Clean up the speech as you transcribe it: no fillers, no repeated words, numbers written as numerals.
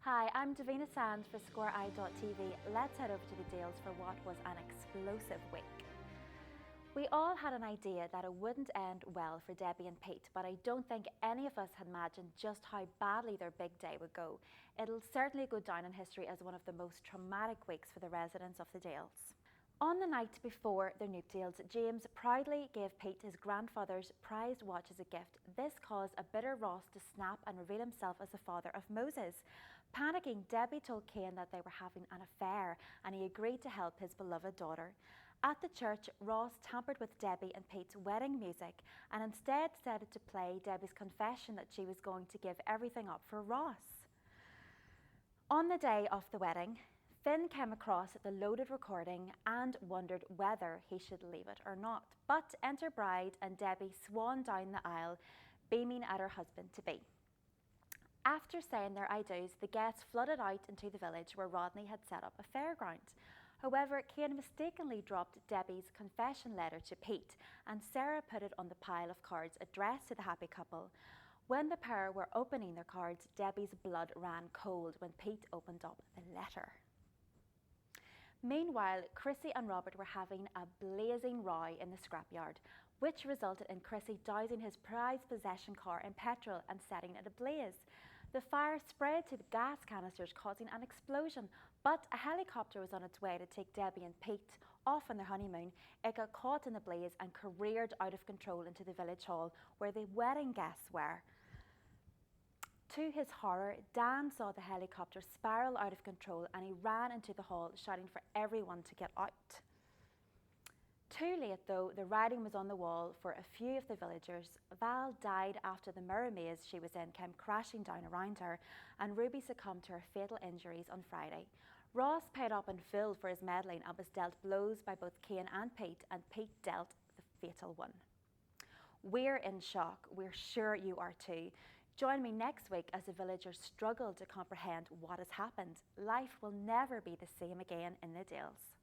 Hi, I'm Davina for SquareEyed.tv. Let's head over to the Dales for what was an explosive week. We all had an idea that it wouldn't end well for Debbie and Pete, but I don't think any of us had imagined just how badly their big day would go. It'll certainly go down in history as one of the most traumatic weeks for the residents of the Dales. On the night before their nuptials, James proudly gave Pete his grandfather's prized watch as a gift. This caused a bitter Ross to snap and reveal himself as the father of Moses. Panicking, Debbie told Cain that they were having an affair and he agreed to help his beloved daughter. At the church, Ross tampered with Debbie and Pete's wedding music and instead decided to play Debbie's confession that she was going to give everything up for Ross. On the day of the wedding, Finn came across the loaded recording and wondered whether he should leave it or not. But enter bride and Debbie swan down the aisle, beaming at her husband-to-be. After saying their I do's, the guests flooded out into the village where Rodney had set up a fairground. However, Cain mistakenly dropped Debbie's confession letter to Pete, and Sarah put it on the pile of cards addressed to the happy couple. When the pair were opening their cards, Debbie's blood ran cold when Pete opened up the letter. Meanwhile, Chrissy and Robert were having a blazing row in the scrapyard, which resulted in Chrissy dousing his prized possession car in petrol and setting it ablaze. The fire spread to the gas canisters, causing an explosion, but a helicopter was on its way to take Debbie and Pete off on their honeymoon. It got caught in the blaze and careered out of control into the village hall where the wedding guests were. To his horror, Dan saw the helicopter spiral out of control and he ran into the hall shouting for everyone to get out. Too late though, the writing was on the wall for a few of the villagers. Val died after the mirror maze she was in came crashing down around her, and Ruby succumbed to her fatal injuries on Friday. Ross paid up in full for his meddling and was dealt blows by both Cain and Pete dealt the fatal one. We're in shock. We're sure you are too. Join me next week as the villagers struggle to comprehend what has happened. Life will never be the same again in the Dales.